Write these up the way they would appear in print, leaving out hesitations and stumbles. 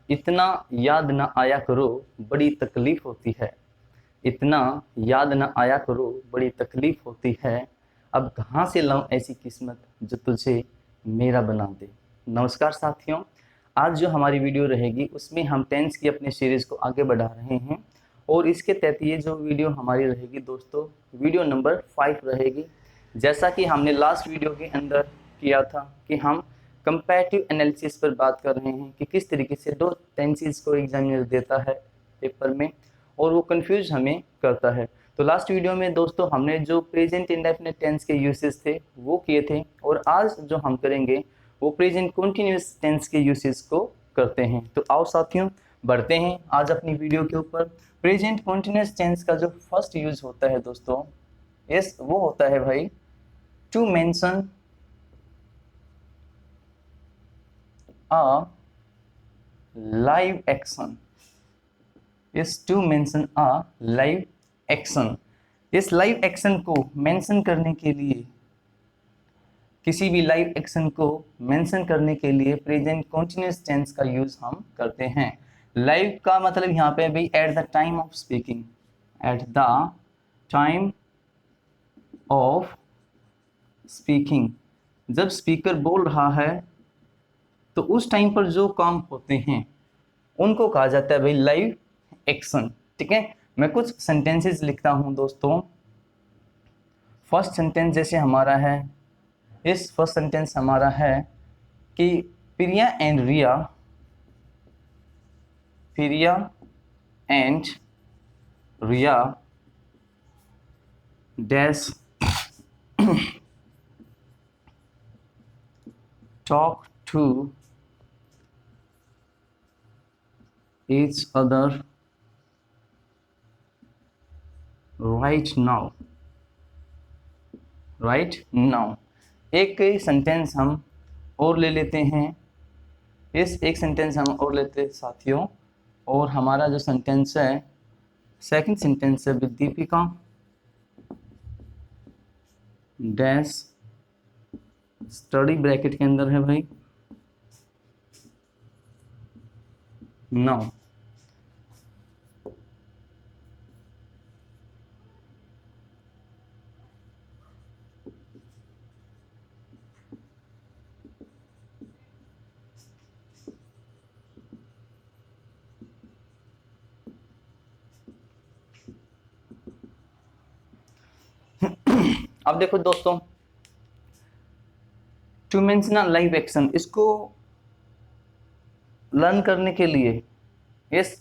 इतना याद ना आया करो बड़ी तकलीफ होती है। इतना याद ना आया करो बड़ी तकलीफ होती है। अब कहाँ से लाऊं ऐसी किस्मत जो तुझे मेरा बना दे। नमस्कार साथियों, आज जो हमारी वीडियो रहेगी उसमें हम टेंस की अपने सीरीज़ को आगे बढ़ा रहे हैं और इसके तहत ये जो वीडियो हमारी रहेगी दोस्तों, वीडियो नंबर 5 रहेगी। जैसा कि हमने लास्ट वीडियो के अंदर किया था कि हम कंपैरेटिव एनालिसिस पर बात कर रहे हैं कि किस तरीके से दो टेंसेस को एग्जामिनर देता है पेपर में और वो कंफ्यूज हमें करता है। तो लास्ट वीडियो में दोस्तों हमने जो प्रेजेंट इंडेफिनिट टेंस के यूसेस थे वो किए थे और आज जो हम करेंगे वो प्रेजेंट कंटिन्यूअस टेंस के यूसेस को करते हैं। तो आओ साथियों बढ़ते हैं आज अपनी वीडियो के ऊपर। प्रेजेंट कंटिन्यूअस टेंस का जो फर्स्ट यूज होता है दोस्तों, यस वो होता है भाई to mention a live action is to mention a live action। इस लाइव एक्शन को मेंशन करने के लिए, किसी भी लाइव एक्शन को मेंशन करने के लिए प्रेजेंट कंटीन्यूअस टेंस का यूज हम करते हैं। लाइव का मतलब यहाँ पे भी eight the time of speaking, eight the time of speaking, जब स्पीकर बोल रहा है तो उस टाइम पर जो काम होते हैं उनको कहा जाता है भाई लाइव एक्शन। ठीक है, मैं कुछ सेंटेंसेस लिखता हूं दोस्तों। फर्स्ट सेंटेंस जैसे हमारा है, इस फर्स्ट सेंटेंस हमारा है कि Priya and Riya, Priya and Riya dash talk to each other right now, right now। एक सेंटेंस हम और ले लेते हैं, इस एक सेंटेंस हम और लेते हैं साथियों, और हमारा जो सेंटेंस है सेकंड सेंटेंस है with Deepika dash study bracket के अंदर है भाई नाउ। अब देखो दोस्तों, टू मेंशन लाइव एक्शन, इसको लर्न करने के लिए, यस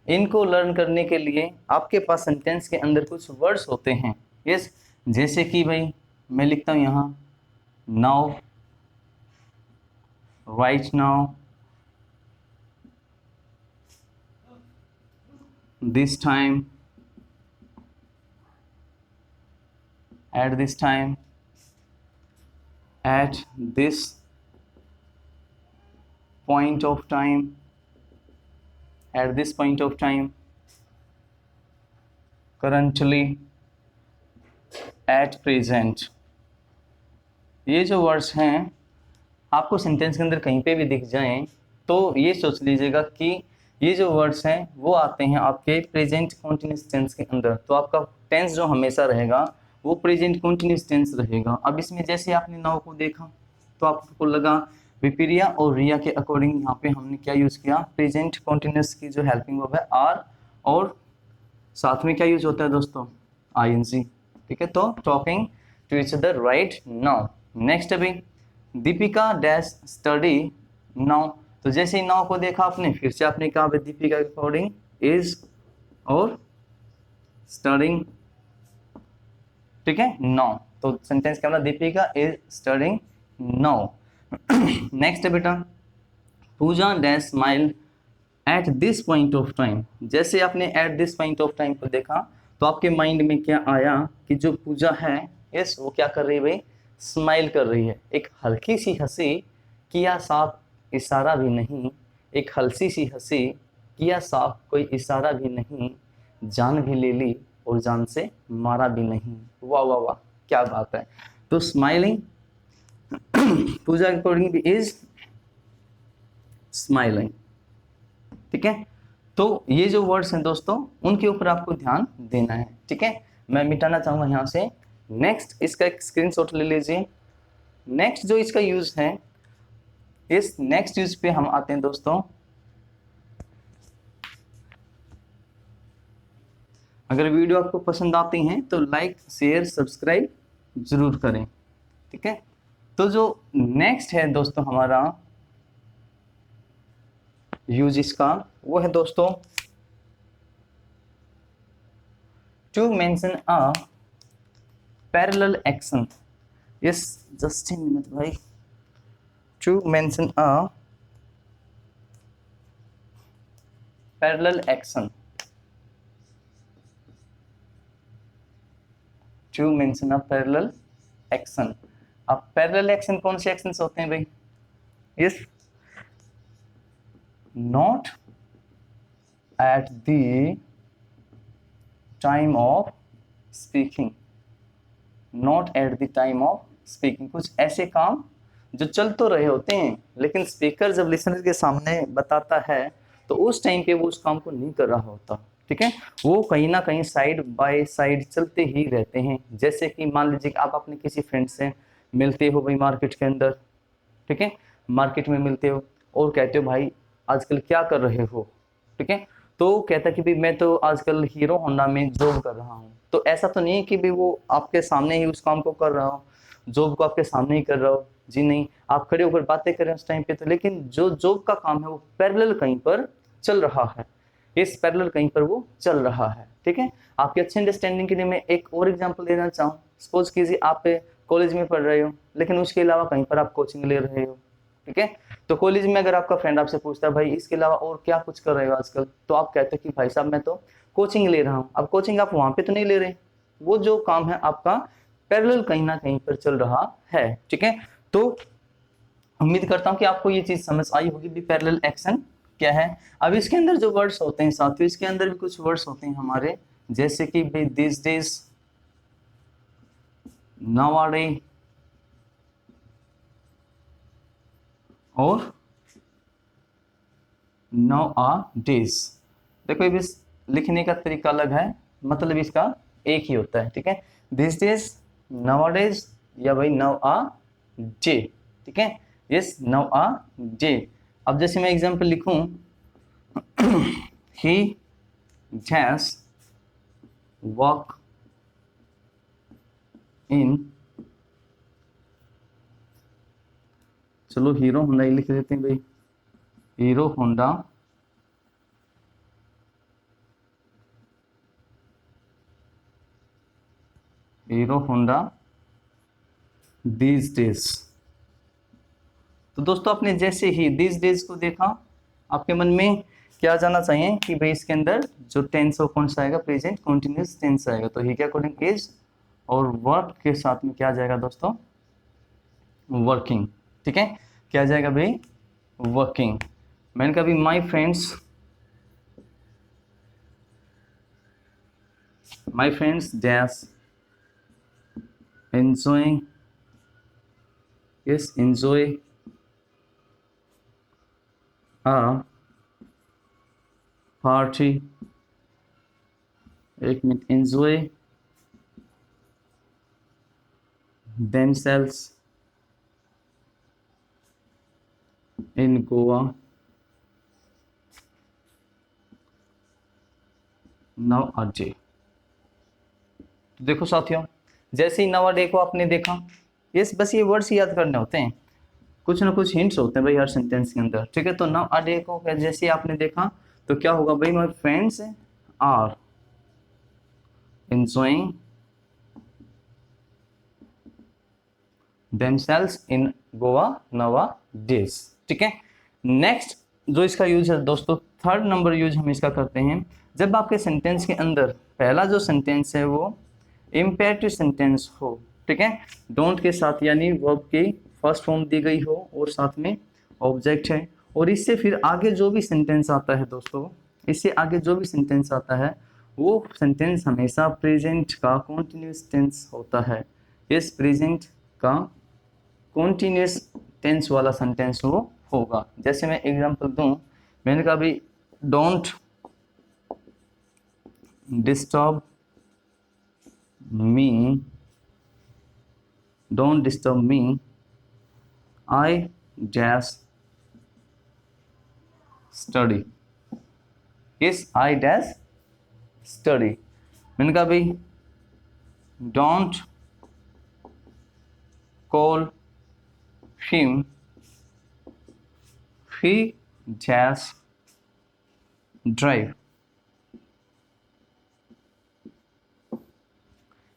इनको लर्न करने के लिए आपके पास सेंटेंस के अंदर कुछ वर्ड्स होते हैं। यस जैसे कि भाई मैं लिखता हूं यहां now, right now, this time, at this time, at this point of time, at this point of time, currently, at present। ये जो वर्ड्स हैं आपको सेंटेंस के अंदर कहीं पे भी दिख जाएं तो ये सोच लीजिएगा कि ये जो वर्ड्स हैं वो आते हैं आपके प्रेजेंट कंटीन्यूअस टेंस के अंदर। तो आपका टेंस जो हमेशा रहेगा वो प्रेजेंट कंटीन्यूअस टेंस रहेगा। अब इसमें जैसे आपने नाउ को देखा तो आपको लगा प्रिया और रिया के अकॉर्डिंग यहाँ पे हमने क्या यूज किया, प्रेजेंट कंटीन्यूअस की जो हेल्पिंग वर्ब है आर, और साथ में क्या यूज होता है दोस्तों आईएनजी। ठीक है, तो talking to each other right now. Next अभी दीपिका डैश स्टडी नाउ, तो जैसे ही नाउ को देखा आपने फिर से आपने कहा दीपिका के अकॉर्डिंग इज और स्टडिंग। ठीक है नाउ, तो सेंटेंस क्या होना, Deepika is studying now. Next है बेटा Pooja dash smile at this point of time, जैसे आपने at this point of time को देखा तो आपके माइंड में क्या आया कि जो पूजा है यस वो क्या कर रही है भाई, स्माइल कर रही है। एक हल्की सी हंसी, किया साफ इशारा भी नहीं, एक हल्की सी हंसी, किया साफ कोई इशारा भी नहीं, जान भी ले ली और जान से मारा भी नहीं। वाह वाह वाह क्या बात है। तो smiling Pooja according is smiling. ठीक है। तो ये जो वर्ड्स हैं दोस्तों, उनके ऊपर आपको ध्यान देना है। ठीक है, मैं मिटाना चाहूंगा यहाँ से। नेक्स्ट इसका एक स्क्रीनशॉट ले लीजिए। नेक्स्ट जो इसका यूज है, इस नेक्स्ट यूज पे हम आते हैं दोस्तों। अगर वीडियो आपको पसंद आती हैं तो लाइक शेयर सब्सक्राइब जरूर करें। ठीक है, तो जो नेक्स्ट है दोस्तों हमारा यूज इसका, वो है दोस्तों to mention a parallel action. Yes, just a minute भाई। To mention a parallel action, to mention a parallel action. अब पैरेलल एक्शन कौन से एक्शंस होते हैं भाई? Yes, not at the time of speaking, not at the time of speaking. कुछ ऐसे काम जो चल तो रहे होते हैं, लेकिन स्पीकर जब लिसनर के सामने बताता है तो उस टाइम पे वो उस काम को नहीं कर रहा होता। ठीक है, वो कहीं ना कहीं साइड बाय साइड चलते ही रहते हैं। जैसे कि मान लीजिए आप अपने किसी फ्रेंड से मिलते हो भाई मार्केट के अंदर, ठीक है, मार्केट में मिलते हो और कहते हो भाई आजकल क्या कर रहे हो? ठीक है, तो कहता है कि भाई मैं तो आजकल हीरो होंडा में जॉब कर रहा हूँ। तो ऐसा तो नहीं है कि भाई वो आपके सामने ही उस काम को कर रहा हो, जॉब को आपके सामने ही कर रहा हो। जी नहीं, आप खड़े होकर बातें करें उस टाइम पे तो, लेकिन जो जॉब का काम है वो पैरेलल कहीं पर चल रहा है, इस पैरेलल कहीं पर वो चल रहा है। ठीक है, आपकी अच्छी अंडरस्टैंडिंग के लिए मैं एक और एग्जांपल देना चाहूँ। सपोज कीजिए आप कॉलेज में पढ़ रहे हो, लेकिन उसके अलावा कहीं पर आप कोचिंग ले रहे हो। ठीक है, तो कॉलेज में अगर आपका फ्रेंड आपसे पूछता है भाई इसके अलावा और क्या कुछ कर रहे हो आजकल, तो आप कहते हो कि भाई साहब मैं तो कोचिंग ले रहा हूँ। अब कोचिंग आप वहां पे तो नहीं ले रहे, वो जो काम है आपका पैरेलल कहीं ना कहीं पर चल रहा है। ठीक है, तो उम्मीद करता हूँ कि आपको ये चीज समझ आई होगी भी पैरेलल एक्शन क्या है। अब इसके अंदर जो वर्ड्स होते हैं साथियों, इसके अंदर भी कुछ वर्ड्स होते हैं हमारे, जैसे कि दिस डेज, नाउअडे और नाउअडेज। देखो ये लिखने का तरीका अलग है, मतलब इसका एक ही होता है। ठीक है, दिस डेज, नाउअडेज या भाई नाउअडे। ठीक है, यस नाउअडे। अब जैसे मैं एग्जांपल लिखूं, he has work in, चलो हीरो होंडा ही लिख देते हैं भाई, हीरो होंडा these days। तो दोस्तों आपने जैसे ही these days को देखा, आपके मन में क्या जाना चाहिए कि भाई इसके अंदर जो टेंस हो कौन सा आएगा? प्रेजेंट कंटिन्यूअस टेंस आएगा। तो ही के अकॉर्डिंग इज, और वर्क के साथ में क्या आ जाएगा दोस्तों? वर्किंग। ठीक है, क्या जाएगा भाई? वर्किंग। मैंने कहा भी my friends dash enjoying, yes enjoy a party, एक minute, enjoy themselves in Goa nowadays। तो देखो साथियों, जैसे ही नवाडे को आपने देखा, यस बस ये वर्ड्स याद करने होते हैं, कुछ ना कुछ हिंट्स होते हैं भाई हर सेंटेंस के अंदर। ठीक है, तो नवाडे को जैसे आपने देखा तो क्या होगा भाई? My friends are enjoying themselves in Goa nowadays। ठीक है, नेक्स्ट जो इसका यूज है दोस्तों, थर्ड नंबर यूज हम इसका करते हैं जब आपके सेंटेंस के अंदर पहला जो सेंटेंस है वो इम्पेरेटिव सेंटेंस हो। ठीक है, डोंट के साथ, यानी वर्ब की फर्स्ट फॉर्म दी गई हो और साथ में ऑब्जेक्ट है, और इससे फिर आगे जो भी सेंटेंस आता है दोस्तों, इससे आगे जो भी सेंटेंस आता है वो सेंटेंस हमेशा प्रेजेंट का कॉन्टिन्यूस टेंस होता है। इस प्रेजेंट का कॉन्टिन्यूस टेंस वाला सेंटेंस वो होगा। जैसे मैं एग्जांपल दूं, मैंने कहा भाई don't disturb me, don't disturb me, I dash study. Yes, I dash study. मैंने कहा भाई don't call him, he just drive।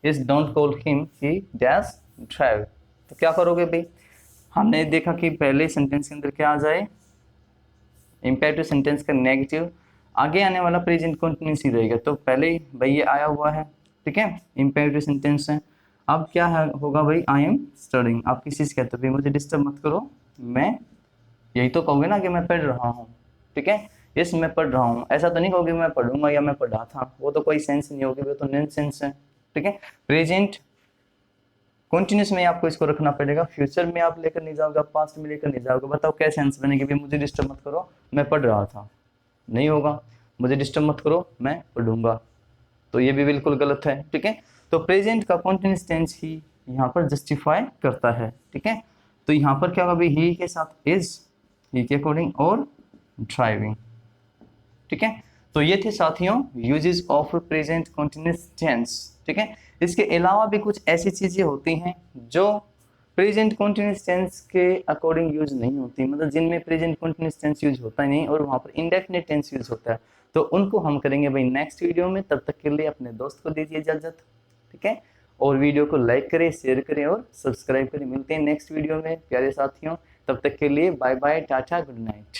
Yes, don't call him, he just drive। तो क्या करोगे भाई, हमने देखा कि पहले सेंटेंस के अंदर क्या आ जाए, इम्पेरेटिव सेंटेंस का नेगेटिव, आगे आने वाला प्रेजेंट कंटिन्यूस ही रहेगा। तो पहले भाई ये आया हुआ है, ठीक है, इम्पेरेटिव सेंटेंस है। अब क्या है होगा भाई, आई एम स्टडिंग। आप किसी से कहते हो भाई मुझे डिस्टर्ब मत करो, मैं, यही तो कहोगे ना कि मैं पढ़ रहा हूँ, ठीक है, यस मैं पढ़ रहा हूँ। ऐसा तो नहीं कहोगे मैं पढ़ूंगा या मैं पढ़ा था, वो तो कोई सेंस नहीं होगी, वो तो नॉन सेंस है, ठीक है। प्रेजेंट कंटिन्यूस में आपको इसको रखना पड़ेगा, फ्यूचर में आप लेकर नहीं जाओगे, पास्ट में लेकर नहीं जाओगे। बताओ क्या सेंस बनेगी भाई, मुझे डिस्टर्ब मत करो मैं पढ़ रहा था, नहीं होगा, मुझे डिस्टर्ब मत करो मैं पढ़ूंगा, तो ये भी बिल्कुल गलत है, ठीक है। तो प्रेजेंट का कंटिन्यूस टेंस ही यहाँ पर जस्टिफाई करता है, ठीक है। तो यहाँ पर क्या होगा भाई, ही के साथ इज, ही के अकॉर्डिंग और ड्राइविंग, ठीक है। तो ये थे साथियों uses of present continuous tense, ठीक है। इसके अलावा भी कुछ ऐसी चीजें होती हैं जो प्रेजेंट कंटिन्यूस टेंस के अकॉर्डिंग यूज नहीं होती, मतलब जिनमें प्रेजेंट कंटिन्यूस टेंस यूज होता ही नहीं और वहां पर इंडेफिनिट टेंस यूज होता है। तो उनको हम करेंगे भाई नेक्स्ट वीडियो में। तब तक के लिए अपने दोस्त को दीजिए इजाजत, ठीक है। और वीडियो को लाइक करें, शेयर करें और सब्सक्राइब करें। मिलते हैं नेक्स्ट वीडियो में प्यारे साथियों, तब तक के लिए bye bye, tata, good night.